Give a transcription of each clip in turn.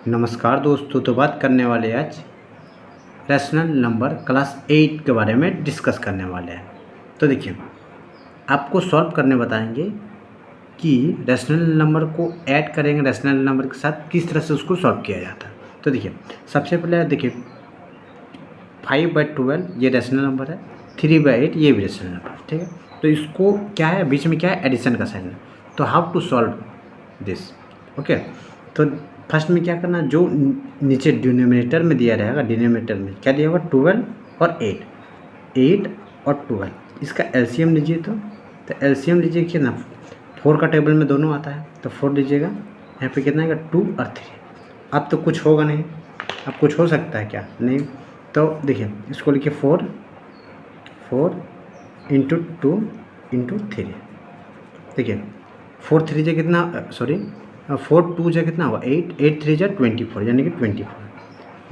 नमस्कार दोस्तों, तो बात करने वाले आज रैशनल नंबर क्लास 8 के बारे में डिस्कस करने वाले हैं। तो देखिए, आपको सॉल्व करने बताएंगे कि रैशनल नंबर को ऐड करेंगे रैशनल नंबर के साथ, किस तरह से उसको सॉल्व किया जाता है। तो देखिए, सबसे पहले देखिए 5/12 ये रैशनल नंबर है, 3/8 ये भी रैशनल नंबर है, ठीक है। तो इसको क्या है, बीच में क्या है, एडिशन का साइन है। तो how to solve this, okay. तो फर्स्ट में क्या करना, जो नीचे डिनोमिनेटर में दिया रहेगा, डिनोमिनेटर में क्या दिया होगा, 12 और 8 और 12, इसका एलसीएम लीजिए। तो एलसीएम लीजिए कितना, 4 का टेबल में दोनों आता है, तो 4 लीजिएगा। यहाँ पे कितना आएगा, 2 और 3। अब तो कुछ होगा नहीं, अब कुछ हो सकता है क्या, नहीं। तो देखिए, इसको लिखिए 4 इंटू 2 इंटू 3। देखिए 4 3 जा कितना, सॉरी 4 2 जा कितना होगा, 8 3 जा 24, यानी कि 24।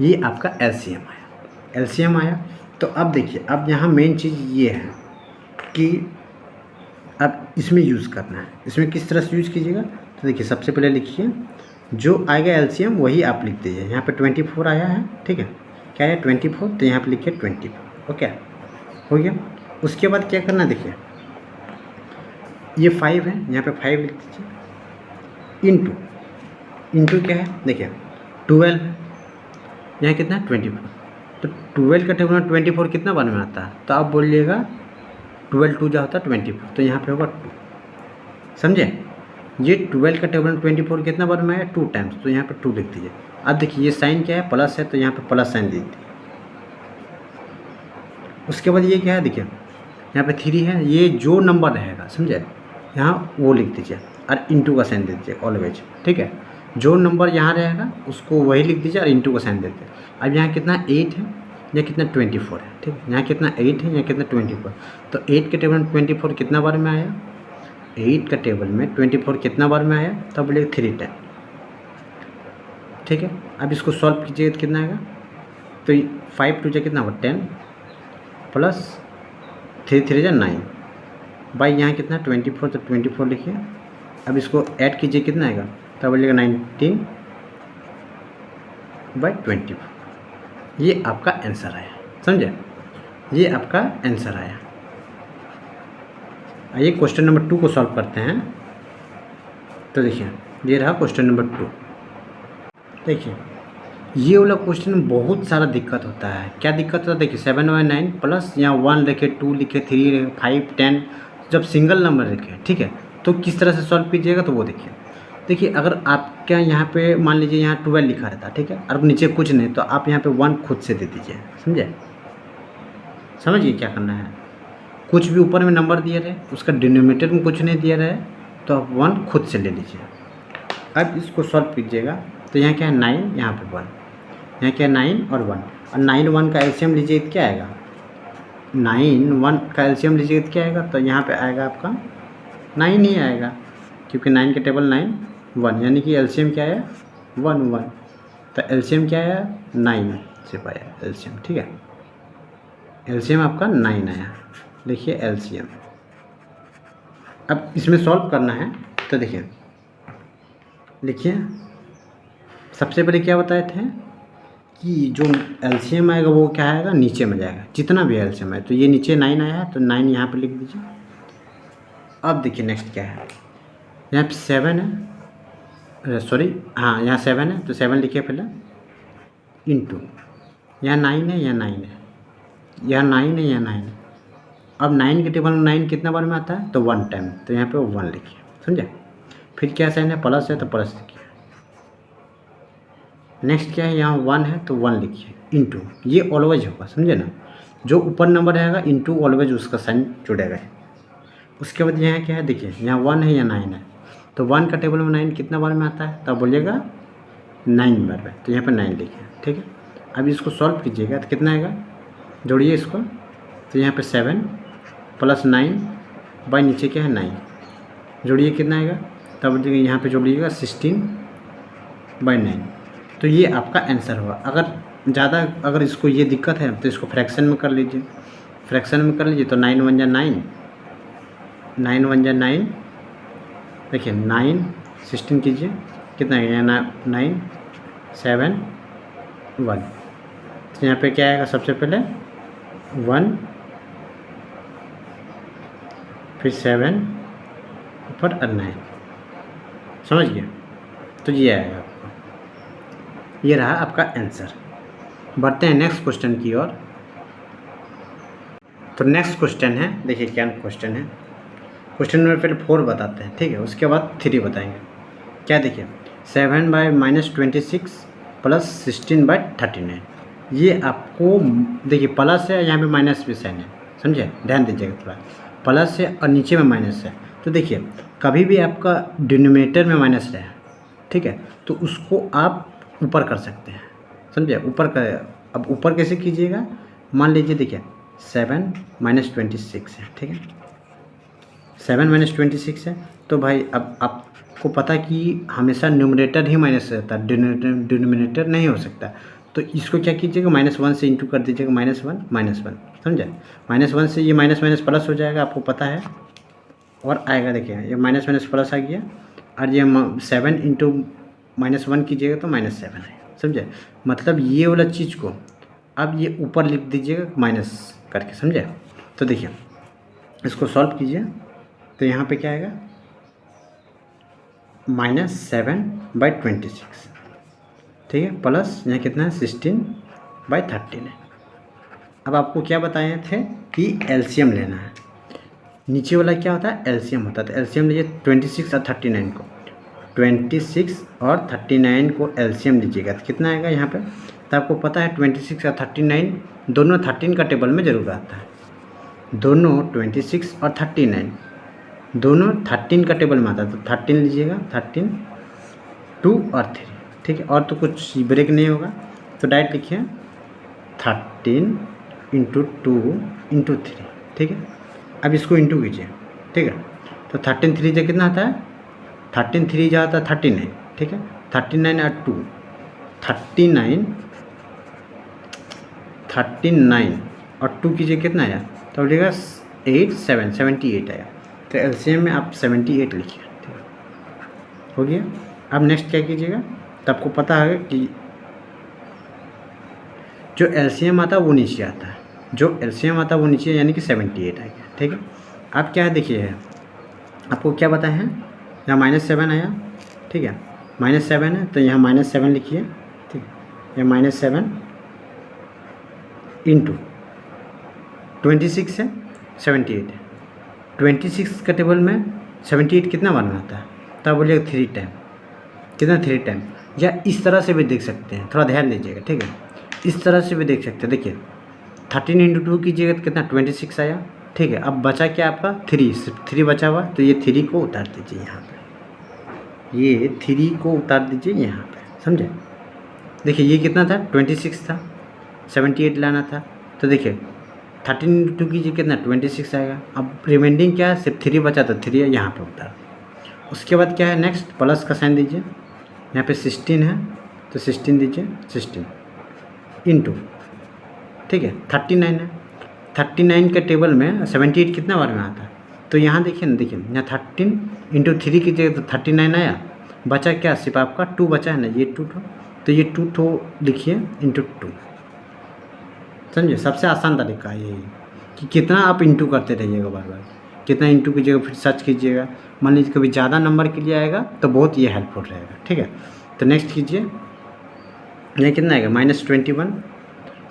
ये आपका एलसीएम आया। तो अब देखिए, अब यहाँ मेन चीज़ ये है कि अब इसमें यूज़ करना है। इसमें किस तरह से यूज़ कीजिएगा, तो देखिए सबसे पहले लिखिए जो आएगा एलसीएम वही आप लिख दीजिए। यहाँ पे 24 आया है, ठीक है, क्या है 24, तो यहाँ पे लिखिए 24, ओके, हो गया। उसके बाद क्या करना, देखिए ये 5 है, यहाँ पे 5 लिख दीजिए। इंटू क्या है, देखिए 12 है, यहाँ कितना है 24। तो 12 का टेबल में 24 कितना बार में आता है, तो आप बोलिएगा 12 2 जा होता है 24, तो यहाँ पे होगा 2, समझे। ये 12 का टेबल में 24 कितना बार में आया, 2 टाइम्स, तो यहाँ पे 2 लिख दीजिए। अब देखिए ये साइन क्या है, प्लस है, तो यहाँ पे प्लस साइन दे दीजिए। उसके बाद ये क्या है, देखिए यहाँ पे 3 है, ये जो नंबर रहेगा, समझे, यहाँ वो लिख दीजिए और इंटू का साइन दे दीजिए ऑलवेज, ठीक है। जो नंबर यहाँ रहेगा उसको वही लिख दीजिए और इंटू का साइन दे दीजिए। अब यहाँ कितना 8 है, या कितना 24 है, ठीक है। यहाँ कितना 8 है, यहाँ कितना 24, तो 8 के टेबल में 24 कितना बार में आया, 8 का टेबल में 24 कितना बार में आया, तब बोलिए 3 टाइम, ठीक है। अब इसको सॉल्व कीजिएगा तो कितना आएगा, तो 5 2 जा कितना होगा 10 प्लस 3 3 जा 9 बाई यहाँ कितना 24, तो 24 लिखिए। अब इसको ऐड कीजिए, कितना आएगा, तब बोलिएगा 19/24। ये आपका आंसर आया, समझे, ये आपका आंसर आया। आइए क्वेश्चन नंबर 2 को सॉल्व करते हैं। तो देखिए ये रहा क्वेश्चन नंबर 2। देखिए ये वाला क्वेश्चन में बहुत सारा दिक्कत होता है। क्या दिक्कत होता है, देखिए 7 और 9 प्लस यहाँ 1 लिखे, 2 लिखे, 3 लिखे, 5 10, जब सिंगल नंबर लिखे, ठीक है, तो किस तरह से सॉल्व कीजिएगा, तो वो देखिए अगर आपका यहाँ पे मान लीजिए यहाँ 12 लिखा रहता, ठीक है, और नीचे कुछ नहीं, तो आप यहाँ पे 1 खुद से दे दीजिए, समझिए क्या करना है। कुछ भी ऊपर में नंबर दिया रहे, उसका डिनोमिनेटर में कुछ नहीं दिया रहे, तो आप 1 खुद से ले लीजिए। अब इसको सॉल्व कीजिएगा, तो यहाँ क्या है 9, यहाँ पे 1, यहाँ क्या है 9 और 1, और 9 1 का एलसीएम लीजिए तो क्या आएगा, 9 1 का एलसीएम लीजिए तो क्या आएगा, तो यहाँ पे आएगा आपका 9 ही आएगा, क्योंकि 9 के टेबल 9 1, यानी कि एलसीएम क्या है 1 1, तो एलसीएम क्या है 9 से पाया एलसीएम, ठीक है। एलसीएम आपका 9 आया, देखिए एलसीएम। अब इसमें सॉल्व करना है, तो देखिए लिखिए, सबसे पहले क्या बताए थे कि जो एलसीएम आएगा वो क्या आएगा, नीचे में जाएगा, जितना भी एलसीएम आए। तो ये नीचे 9 आया है, तो 9 यहाँ पे लिख दीजिए। अब देखिए नेक्स्ट क्या है, यहाँ पे 7 है, सॉरी हाँ यहाँ 7 है, तो 7 लिखिए पहले, इंटू यहाँ 9 है, यहाँ 9 है, यहाँ 9 है, यहाँ 9 है। अब 9 के टेबल में 9 कितना बार में आता है, तो 1 टाइम, तो यहाँ पे 1 लिखिए, समझे। फिर क्या साइन है, प्लस है, तो प्लस लिखिए। नेक्स्ट क्या है, यहाँ 1 है, तो 1 लिखिए, इंटू, ये ऑलवेज होगा, समझे ना, जो ऊपर नंबर रहेगा इंटू ऑलवेज उसका साइन जुड़ेगा। उसके बाद यहाँ क्या है, देखिए यहाँ 1 है, यहाँ 9 है, तो 1 का टेबल में 9 कितना बार में आता है, तब बोलिएगा 9 बार में, तो यहाँ पे 9 लिखिए, ठीक है। अब इसको सॉल्व कीजिएगा तो कितना आएगा, जोड़िए इसको, तो यहाँ पे 7 प्लस 9 बाई नीचे क्या है 9, जोड़िए कितना आएगा, तब यहाँ पे जोड़िएगा 16/9। तो ये आपका आंसर हुआ। अगर इसको ये दिक्कत है तो इसको फ्रैक्शन में कर लीजिए, तो 9 1 जा 9, 9 1 जा 9, देखिए 9 16 कीजिए, कितना है यहाँ 9 7 1। तो यहाँ पे क्या आएगा, सबसे पहले 1 फिर 7 ऊपर 9, समझ गए। तो ये आएगा आपका, ये रहा आपका आंसर। बढ़ते हैं नेक्स्ट क्वेश्चन की ओर। तो नेक्स्ट क्वेश्चन है, देखिए क्या क्वेश्चन है। क्वेश्चन नंबर पहले 4 बताते हैं, ठीक है, उसके बाद 3 बताएंगे। क्या देखिए, 7/-26 प्लस 16/39। ये आपको देखिए प्लस है, यहाँ पे माइनस भी साइन है, समझे, ध्यान दीजिएगा थोड़ा। प्लस है और नीचे में माइनस है, तो देखिए कभी भी आपका डिनोमिनेटर में माइनस रहे, ठीक है, तो उसको आप ऊपर कर सकते हैं, समझे, ऊपर कर। अब ऊपर कैसे कीजिएगा, मान लीजिए देखिए 7-26 है, ठीक है, 7-26 है, तो भाई अब आपको पता कि हमेशा न्यूमरेटर ही माइनस रहता है, डिनोमिनेटर नहीं हो सकता। तो इसको क्या कीजिएगा, -1 से इंटू कर दीजिएगा, -1, समझे। -1 से ये माइनस माइनस प्लस हो जाएगा, आपको पता है, और आएगा देखिए ये माइनस माइनस प्लस आ गया, और ये 7 इंटू -1 कीजिएगा तो -7 है, समझे। मतलब ये वाला चीज़ को अब ये ऊपर लिख दीजिएगा माइनस करके, समझे। तो देखिए इसको सॉल्व कीजिए, तो यहाँ पे क्या आएगा, -7/26, ठीक है, प्लस यहाँ कितना है 16/13 है। अब आपको क्या बताए थे कि एलसीएम लेना है। नीचे वाला क्या होता है, एलसीएम होता है। तो एलसीएम लीजिए 26 और 39 को, 26 और 39 को एलसीएम लीजिएगा तो कितना आएगा यहाँ पे। तो आपको पता है 26 और 39 दोनों 13 का टेबल में ज़रूर आता है। दोनों 26 और 39 दोनों 13 का टेबल में आता है, तो 13 लीजिएगा, 13, 2 और 3, ठीक है, और तो कुछ ब्रेक नहीं होगा। तो डायरेक्ट लिखिए 13 × 2 × 3, ठीक है। अब इसको इंटू कीजिए, ठीक है। तो 13 3 जो कितना आता है, 13 3 जो आता है 39, ठीक है, 39 और 2 39 और 2 कीजिए कितना आया, तो बोलिएगा 78 आया। तो एलसीएम में आप 78 लिखिए, ठीक है, हो गया। अब नेक्स्ट क्या कीजिएगा, तो आपको पता है कि जो एलसीएम आता है वो नीचे आता है, जो एलसीएम आता है वो नीचे, यानी कि 78 आएगा, ठीक है। अब क्या है देखिए, आपको क्या बताया है, यहाँ -7 आया, ठीक है, -7 है तो यहाँ -7 लिखिए, ठीक है, यहाँ -7 इंटू 26 है 78 है, 26 का टेबल में 78 कितना बार में आता है, तब बोलिएगा 3 टाइम, कितना 3 टाइम। या इस तरह से भी देख सकते हैं, थोड़ा ध्यान दीजिएगा, ठीक है, इस तरह से भी देख सकते हैं। देखिए 13 × 2 कीजिएगा तो कितना 26 आया, ठीक है। अब बचा क्या आपका 3 बचा हुआ, तो ये 3 को उतार दीजिए यहाँ पे, ये 3 को उतार दीजिए यहाँ पे, समझे। देखिए ये कितना था 26 था, 78 लाना था, तो देखिए 13 × 2 कीजिए कितना 26 आएगा। अब रिमेंडिंग क्या है, सिर्फ 3 बचा, तो 3 यहाँ पे उतार। उसके बाद क्या है नेक्स्ट, प्लस का साइन दीजिए, यहाँ पे 16 है तो 16 दीजिए, 16 इंटू, ठीक है, 39 है, 39 के टेबल में 78 कितना बार में आता है, तो यहाँ देखिए ना, देखिए यहाँ 13 × 3 कीजिएगा तो 39 आया, बचा क्या, सिर्फ आपका 2 बचा है ना, ये 2 ठो, तो ये 2 ठो लिखिए इंटू 2, समझे। सबसे आसान तरीका है यही कि कितना आप इंटू करते रहिएगा, बार बार कितना इंटू कीजिएगा, फिर सर्च कीजिएगा। मान लीजिए कभी ज़्यादा नंबर के लिए आएगा तो बहुत ये हेल्पफुल रहेगा, ठीक है। तो नेक्स्ट कीजिए, ये कितना आएगा -21,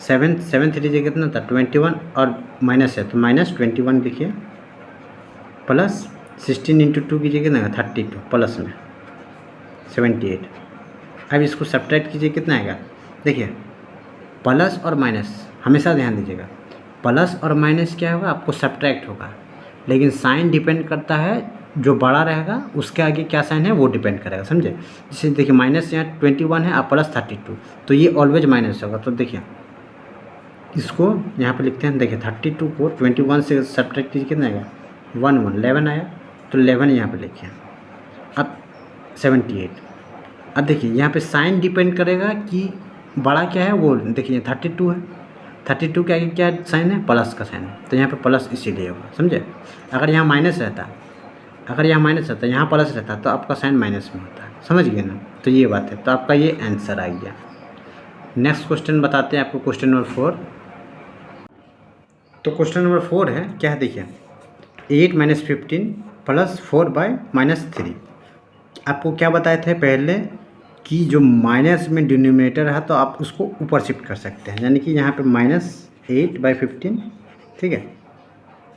7 3 कितना था 21, और माइनस है तो -21 लिखिए, प्लस 16 × 2 कीजिए कितना आएगा 32, प्लस में 78। अब इसको सब्ट्रैक्ट कीजिए कितना आएगा, देखिए प्लस और माइनस हमेशा ध्यान दीजिएगा, प्लस और माइनस क्या होगा, आपको सब्ट्रैक्ट होगा, लेकिन साइन डिपेंड करता है, जो बड़ा रहेगा उसके आगे क्या साइन है वो डिपेंड करेगा, समझे। जैसे देखिए माइनस यहाँ 21 है और प्लस 32, तो ये ऑलवेज माइनस होगा। तो देखिए इसको यहाँ पे लिखते हैं, देखिए 32 को 21 से सब्ट्रैक्ट कीजिए कितना आएगा 11 आया, तो 11 यहाँ पे लिखिए। अब 78, अब देखिए यहाँ पे साइन डिपेंड करेगा कि बड़ा क्या है वो, देखिए 32 है, 32 के आगे क्या साइन है, प्लस का साइन है, तो यहाँ पे प्लस इसीलिए होगा, समझे। अगर यहाँ माइनस रहता, यहाँ प्लस रहता तो आपका साइन माइनस में होता है, समझ गए ना। तो ये बात है, तो आपका ये आंसर आ गया। नेक्स्ट क्वेश्चन बताते हैं आपको, क्वेश्चन नंबर 4। तो क्वेश्चन नंबर 4 है, क्या है देखिए, 8 - 15 + 4/-3। आपको क्या बताए थे पहले कि जो माइनस में डिनोमिनेटर है तो आप उसको ऊपर शिफ्ट कर सकते हैं, यानी कि यहाँ पे -8/15, ठीक है।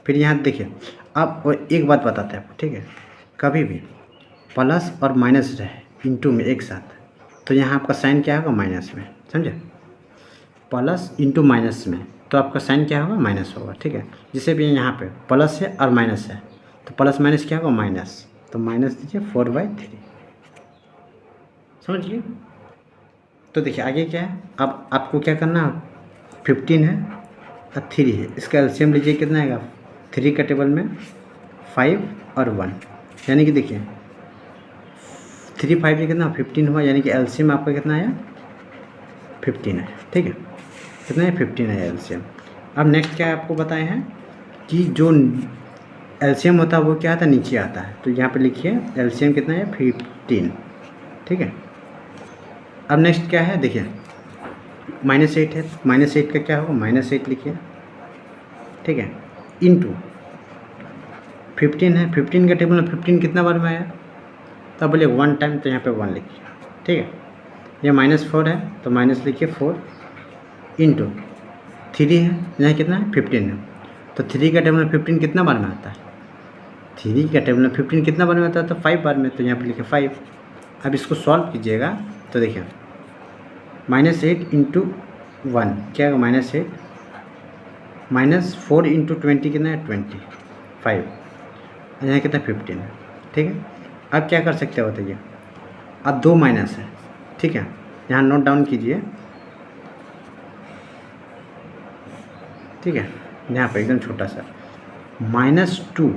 फिर यहाँ देखिए, अब एक बात बताते हैं आपको, ठीक है, कभी भी प्लस और माइनस रहे इंटू में एक साथ, तो यहाँ आपका साइन क्या होगा, माइनस में, समझे। प्लस इंटू माइनस में तो आपका साइन क्या होगा, माइनस होगा, ठीक है। जैसे भी यहाँ पे प्लस है और माइनस है, तो प्लस माइनस क्या होगा, माइनस, तो माइनस दीजिए 4/3, समझिए। तो देखिए आगे क्या है, अब आपको क्या करना है, 15 है और 3 है, इसका एलसीएम लीजिए, कितना आएगा, 3 का टेबल में 5 और 1, यानी कि देखिए 3 5 से कितना 15 हुआ, यानी कि एलसीएम आपका कितना आया, 15 है, ठीक है। कितना है, 15 है एलसीएम। अब नेक्स्ट क्या है, आपको बताए हैं कि जो एलसीएम होता है वो क्या आता है, नीचे आता है, तो यहाँ पे लिखिए एलसीएम कितना है, 15, ठीक है। अब नेक्स्ट क्या है, देखिए -8 है, -8 का क्या होगा, -8 लिखिए, ठीक है, इंटू 15 है, 15 का टेबल में 15 कितना बार में आया, तब बोलिए 1 टाइम, तो यहाँ पे 1 लिखिए, ठीक है। ये -4 है तो माइनस लिखिए 4, इंटू 3 है, यहाँ कितना है, 15 है, तो 3 का टेबल में 15 कितना बार में आता है, 3 का टेबल में 15 कितना बार में आता है, तो 5 बार में, तो यहाँ पे लिखिए 5। अब इसको सॉल्व कीजिएगा तो देखिए -8 इंटू 1 क्या होगा, -8, -4 इंटू 20 कितना है, 25, यहाँ कितना 15 है, ठीक है। अब क्या कर सकते हो बताइए, अब 2 माइनस है, ठीक है, यहाँ नोट डाउन कीजिए, ठीक है, यहाँ पर एकदम छोटा सा -2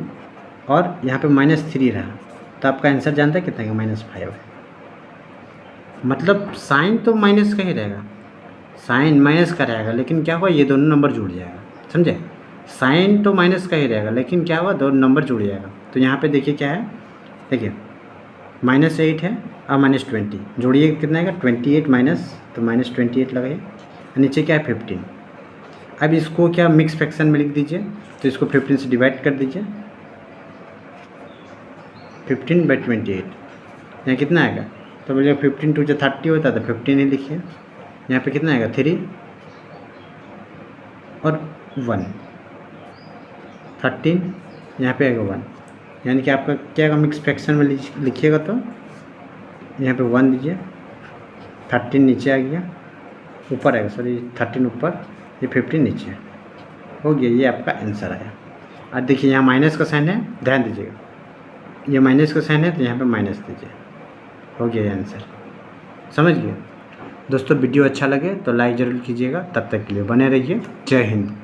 और यहाँ पे -3 रहा, तो आपका आंसर जानता है कितना है, -5 है। मतलब साइन तो माइनस का ही रहेगा, साइन माइनस का रहेगा, लेकिन क्या हुआ, ये दोनों नंबर जुड़ जाएगा, समझे। साइन तो माइनस का ही रहेगा, लेकिन क्या हुआ, दोनों नंबर जुड़ जाएगा। तो यहाँ पे देखिए क्या है, देखिए -8 है और -20 जोड़िए कितना आएगा, 28 माइनस, तो -28 लगाइए, नीचे क्या है 15। अब इसको क्या मिक्स फ्रैक्शन में लिख दीजिए, तो इसको 15 से डिवाइड कर दीजिए, 15/28, यहाँ कितना आएगा, तो बोलिए 15 2 × 30 होता है, तो 15 ही लिखिए। यहाँ पे कितना आएगा, 3 और 1, 13, यहाँ पे आएगा 1, यानी कि आपका क्या आएगा, मिक्स फ्रैक्शन में लिखिएगा, तो यहाँ पे 1 दीजिए, 13 नीचे आ गया, ऊपर आएगा, सॉरी 13 ऊपर, ये 15 नीचे हो गया, ये आपका आंसर आया। और देखिए यहाँ माइनस का साइन है, ध्यान दीजिएगा, ये माइनस का साइन है तो यहाँ पे माइनस दीजिए, हो गया ये आंसर, समझ गए। दोस्तों वीडियो अच्छा लगे तो लाइक ज़रूर कीजिएगा, तब तक के लिए बने रहिए, जय हिंद।